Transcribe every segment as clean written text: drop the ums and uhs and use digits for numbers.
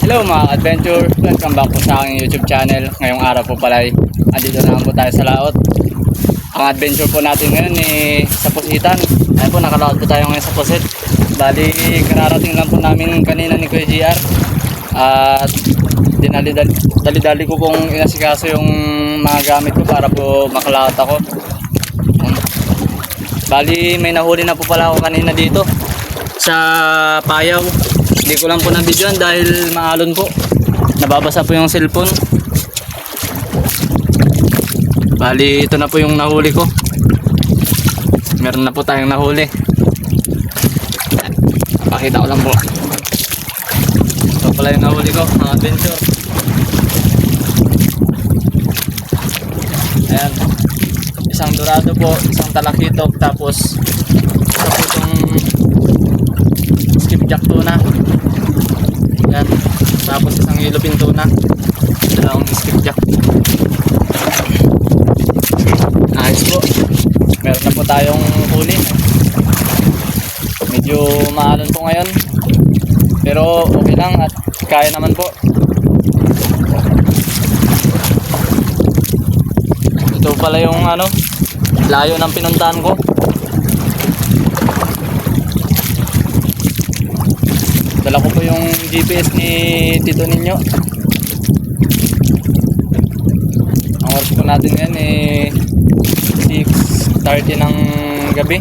Hello mga adventure, welcome back po sa aking YouTube channel. Ngayong araw po pala ay andito naman po tayo sa laot. Ang adventure po natin ngayon sa Pusitan. Ayun po, nakalaot po tayo ngayon sa Pusit. Bali, kararating lang po namin kanina ni Kuya GR. At dali-dali ko pong inasikaso yung mga gamit ko para po makalaot ako. Bali, may nahuli na po pala ako kanina dito sa Payaw. Hindi ko lang po na-videoan dahil maalon po. Nababasa po yung cellphone. Bali, ito na po yung nahuli ko. Meron na po tayong nahuli. Pakita ko lang po. Ito pala yung nahuli ko, mga adventure. Ayan. Isang dorado po, isang talakitok, tapos isa po itong skipjack tuna. Yan. Tapos isang yellowfin tuna. Dalawang skipjack. Ayos po. Meron na po tayong huli. Medyo maalon po ngayon. Pero okay lang at kaya naman po. Ito pala yung layo ng pinuntahan ko. Dala ko po yung GPS ni Tito ninyo. Ang oras po natin ngayon 6:30 ng gabi.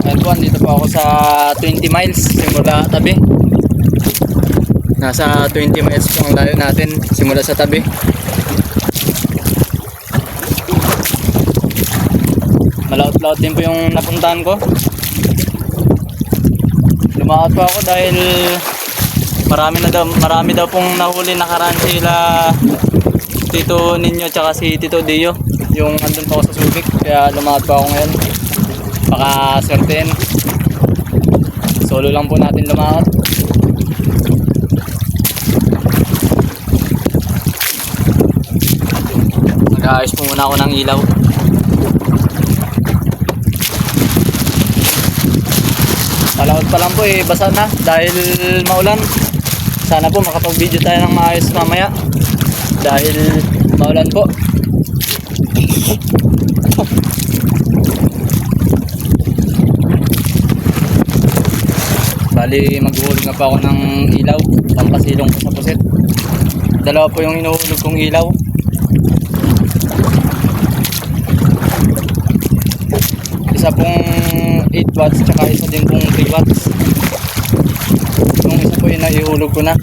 Ayan po, andito po ako sa 20 miles simula tabi. Nasa 20 miles po ang layo natin simula sa tabi. Malaot-laot din po yung napuntahan ko. Lumaot po ako dahil marami daw pong nahuli nakaraan sila Tito ninyo tsaka si Tito Dio, yung andun po ako sa Subic. Kaya lumaot po ako ngayon. Baka swertein. Solo lang po natin lumaot. Nag-aayos po muna ako ng ilaw. Malawot pa lang po basa na dahil maulan. Sana po makapag-video tayo ng maayos mamaya dahil maulan po. Bali, maghuhulog na pa ako ng ilaw, pampasilong ko sa pusit. Dalawa po yung inuhulog kong ilaw. Isa pong 8 watts tsaka isa din pong 3 watts. Yung isa po yung naihulog ko na.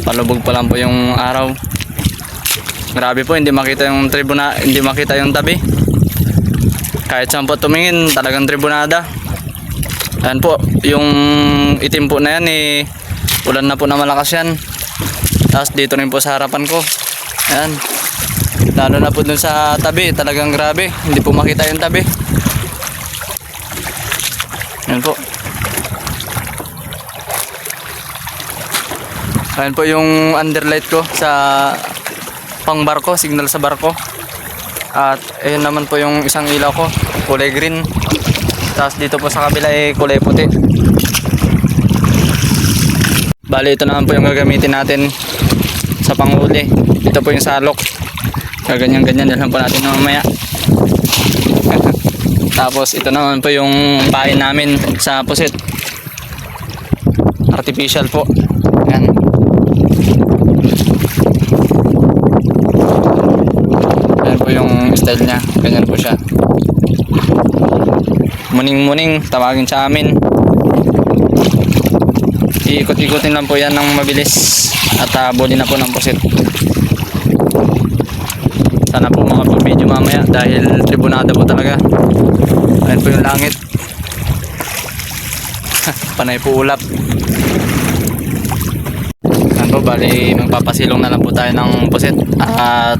Palubog pa lang po yung araw. Grabe po, hindi makita yung hindi makita yung tabi. Kahit saan po tumingin, talagang tribunada. Ayan po, yung itim po na yan ulan na po na malakas yan. Tapos dito rin po sa harapan ko. Ayan. Lalo na po dun sa tabi, talagang grabe. Hindi po makita yung tabi. Ayan po. Ayan po yung underlight ko sa pang barko, signal sa barko. At ayun naman po yung isang ilaw ko, kulay green. Tapos dito po sa kabila kulay puti. Bali, ito naman po yung gagamitin natin sa panghuli. Ito po yung salok. Ganyan-ganyan lang po natin mamaya. Tapos ito naman po yung pain namin sa pusit. Artificial po. Ayan. Yung style niya, ganyan po siya. Muning-muning tawagin sa amin. Iikot-ikotin lang po yan ng mabilis at buli na po ng pusit. Sana po makapag-video mamaya dahil tribunada po talaga. Ayan po yung langit. Panay po ulap. Ayan po, bali magpapasilong na lang po tayo ng pusit. At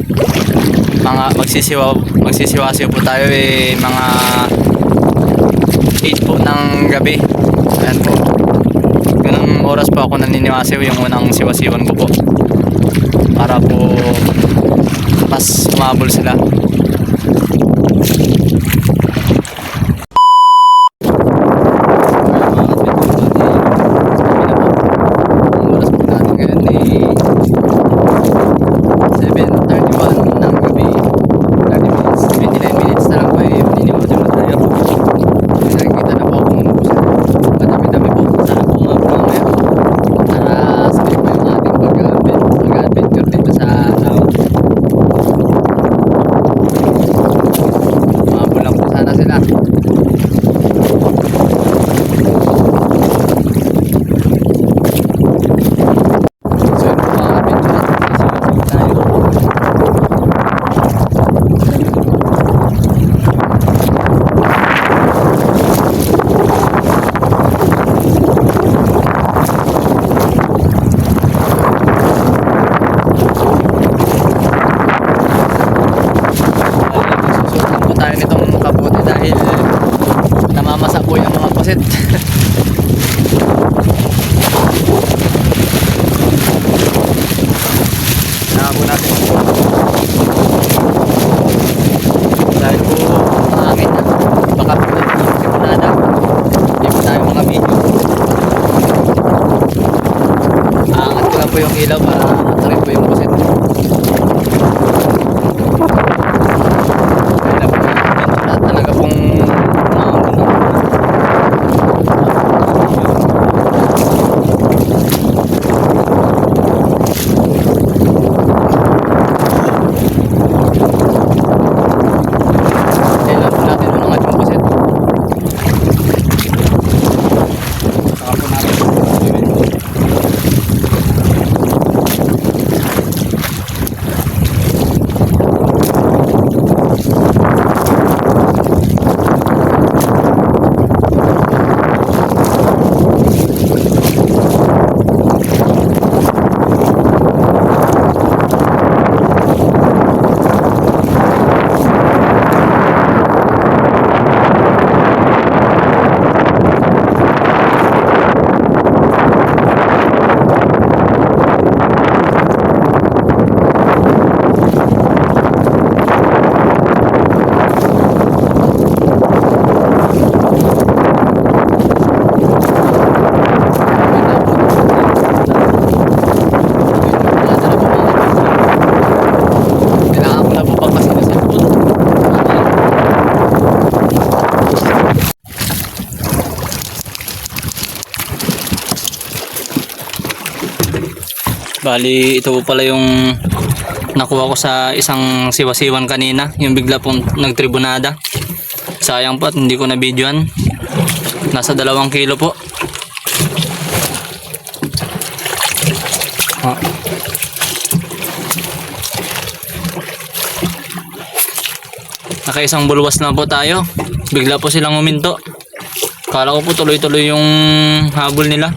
mga magsisiwasiw po tayo mga 8 po ng gabi. Ayan po. Ganang oras po ako naniniwasiw, yung unang siwasiwan ko po. Para po mas umabol sila. Namamasa po yung mga pusit. Nakabo natin dahil po mahangin na, baka po nada hindi po tayo mga video. Aangat ko lang po yung ilaw para matarin po yung pusit. Talaga pong bali, ito po pala yung nakuha ko sa isang siwasiwan kanina, yung bigla pong nagtribunada. Sayang po at hindi ko na videoan. Nasa 2 kilo po. Nakaisang bulwas na po tayo. Bigla po silang huminto. Kala ko po tuloy-tuloy yung habol nila.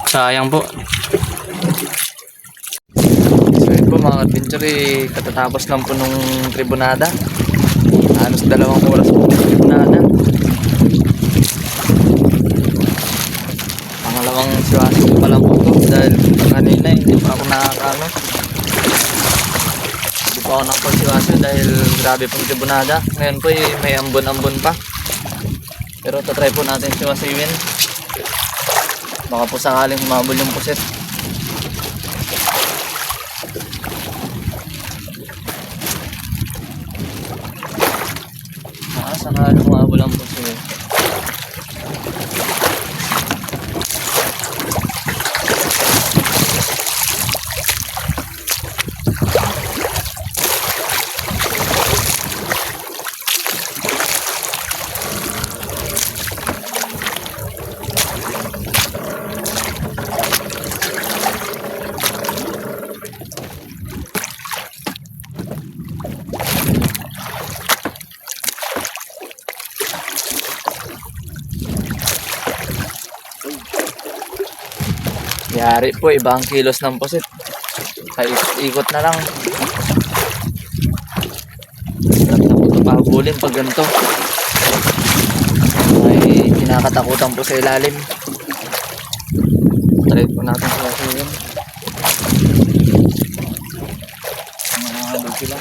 Sayang po. So yun po mga adventure, katatapos lang po nung tribunada. Halos 2 oras po yung tribunada. Pangalawang siwasi ko pa lang po to dahil kanina hindi pa ako nakakano. Hindi pa ako nakapagsiwasi dahil grabe pong tribunada. Ngayon po may ambon-ambon pa. Pero tatry po natin siwasiwin. Baka po sakaling humabol yung pusit. Baka sakaling humabol ang pusit. Yari po, ibang kilos ng pusit. Kaya ikot na lang. Sarap na po ito pahabulin pag ganito. May kinakatakutan po sa ilalim. Try po natin sila sa yun. Mga sila.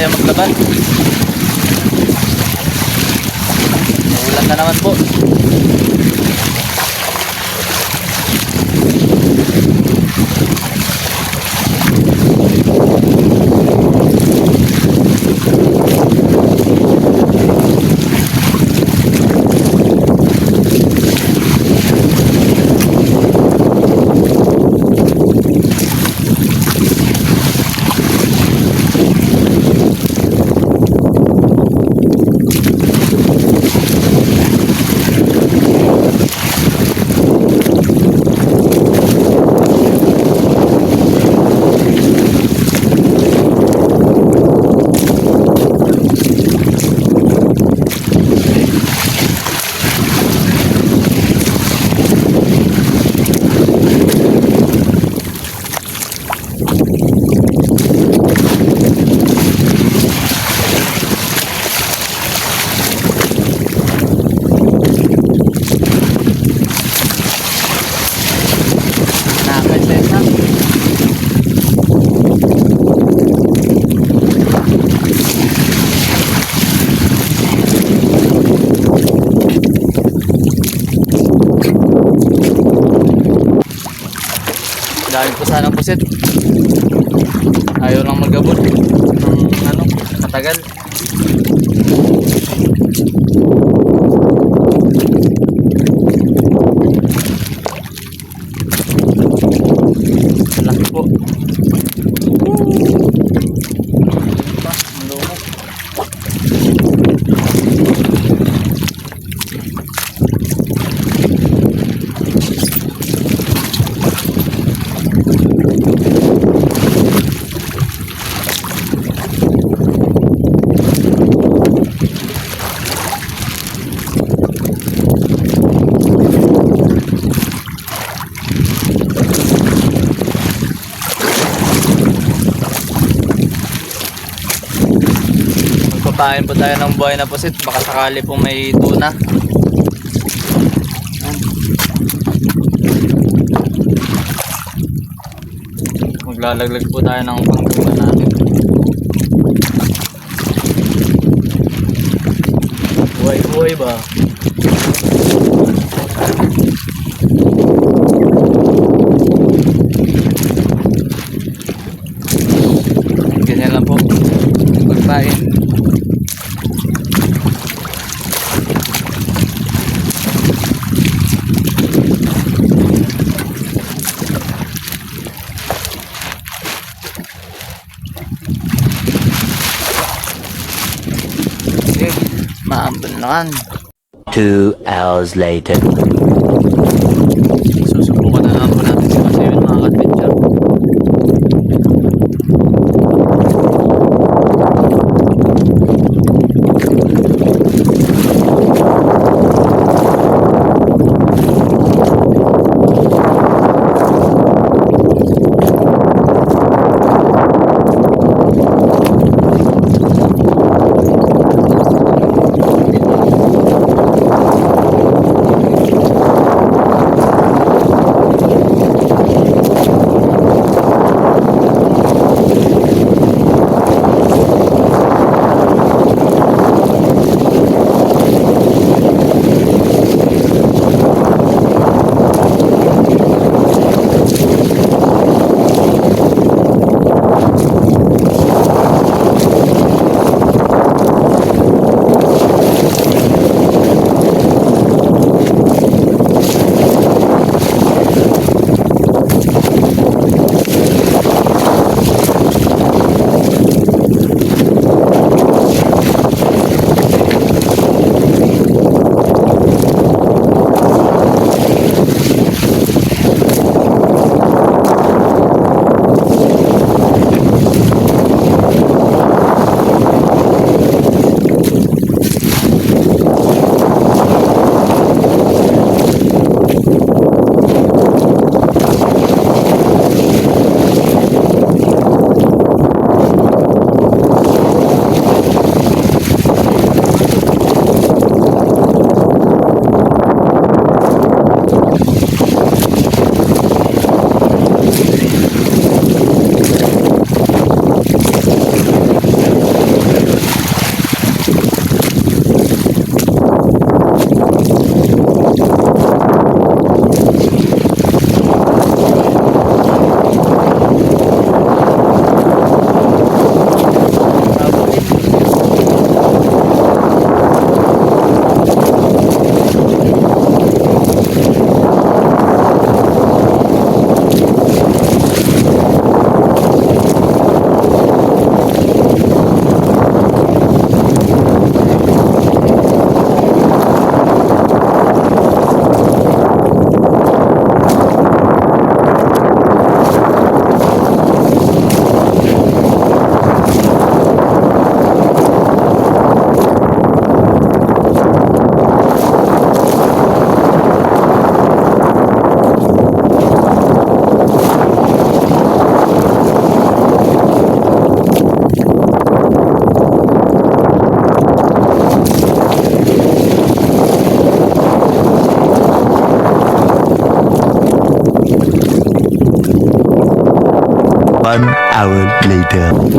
ayaw maglaban. Ulan na naman po. po sana ng pusit. Ayaw lang magabot ng matagal. Laki po. Ang luma. Magpapain po tayo ng buhay na pusit, baka sakali po may tuna. Ayan. Maglalaglag po tayo ng pangtuna natin. Buhay ba? Ganyan lang po magpain. Sige, maambon naman. 2 hours later. Susubukan na lang po natin si Masayon, mga ka-adventure. hour later.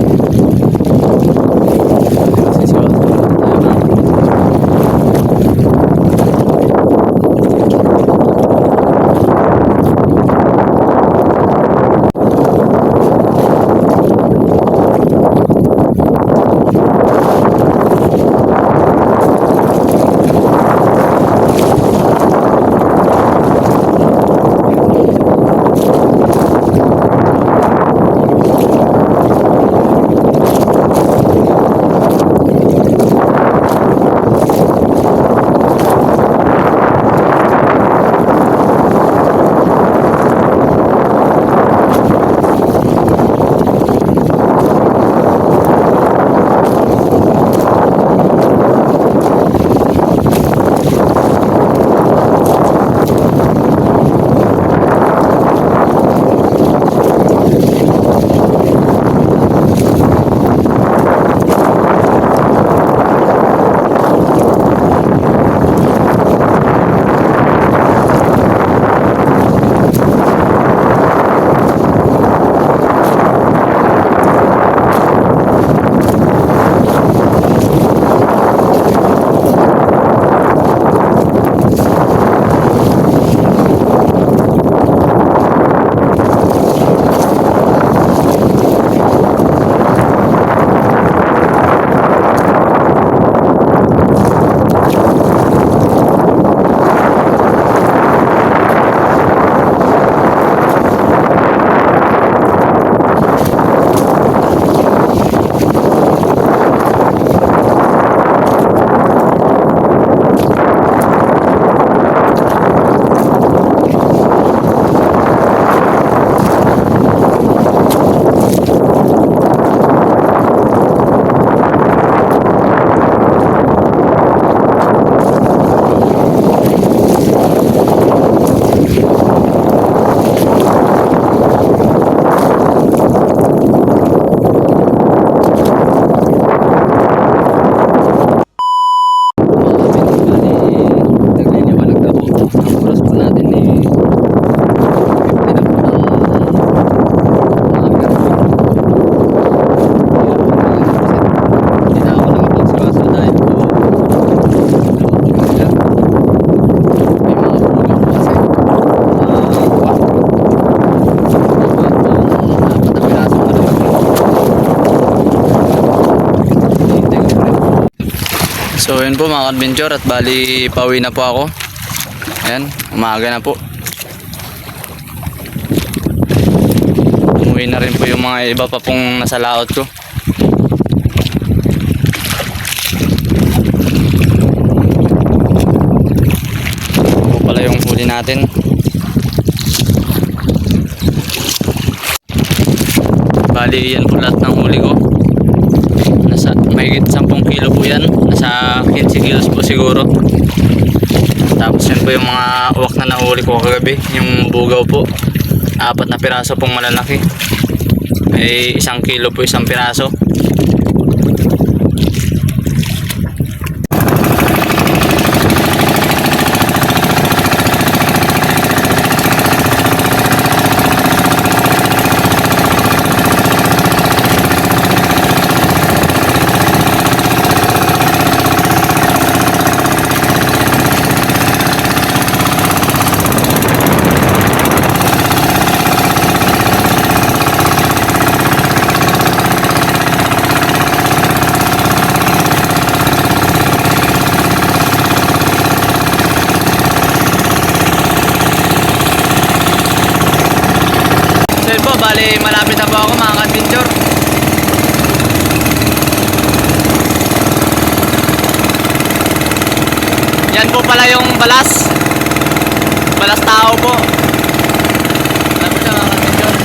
So yun po mga adventure at bali pauwi na po ako. Ayan, umaga na po. Umuwi na rin po yung mga iba pa pong nasa laot ko. Ito po pala yung huli natin. Bali yan po lahat ng huli ko. Nasa mahigit 10 kilo po yan. Nasa 15 kilos po siguro. Tapos yan po yung mga uwak na nahuli ko kagabi. Yung bugaw po. 4 na piraso pong malalaki. Ay 1 kilo po isang piraso. So yun po, bali malapit na po ako mga ka-adventure. Yan po pala yung balas. Balas tao po. Malapit na mga ka-adventure.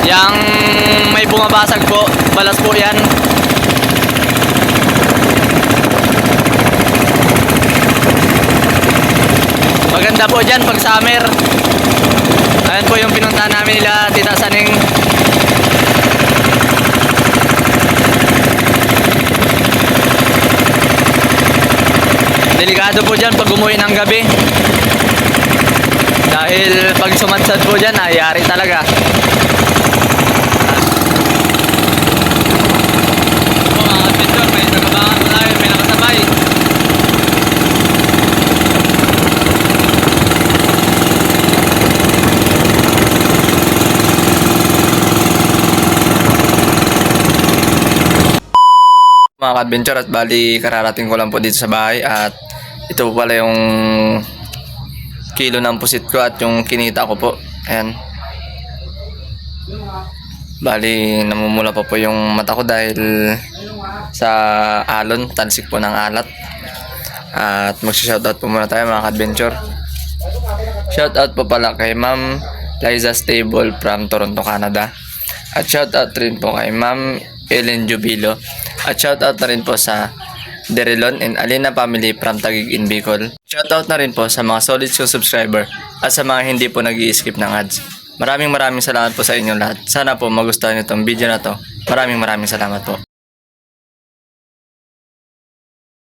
Yang may bumabasag po, balas po yan. Maganda po dyan pag summer. Ayan po yung pinuntahan namin nila Tita Saning. Delikado po dyan pag umuwi ng gabi. Dahil pag sumadsad po dyan, ayari talaga. Po mga adventure, may nagabangan po tayo, may nakasabay. Mga adventure at bali kararating ko lang po dito sa bahay at ito po pala yung kilo ng pusit ko at yung kinita ko po. Ayan. Bali namumula pa po yung mata ko dahil sa alon, talsik po ng alat. At magsha-shoutout po muna tayo mga adventure. Shoutout po pala kay Ma'am Liza Stable from Toronto, Canada. At shoutout rin po kay Ma'am Ellen Jubilo. At shoutout na rin po sa Derelon and Alina family from Taguig in Bicol. Shoutout na rin po sa mga solid subscriber at sa mga hindi po nag-i-skip ng ads. Maraming salamat po sa inyong lahat. Sana po magustuhan niyo itong video na to. Maraming salamat po.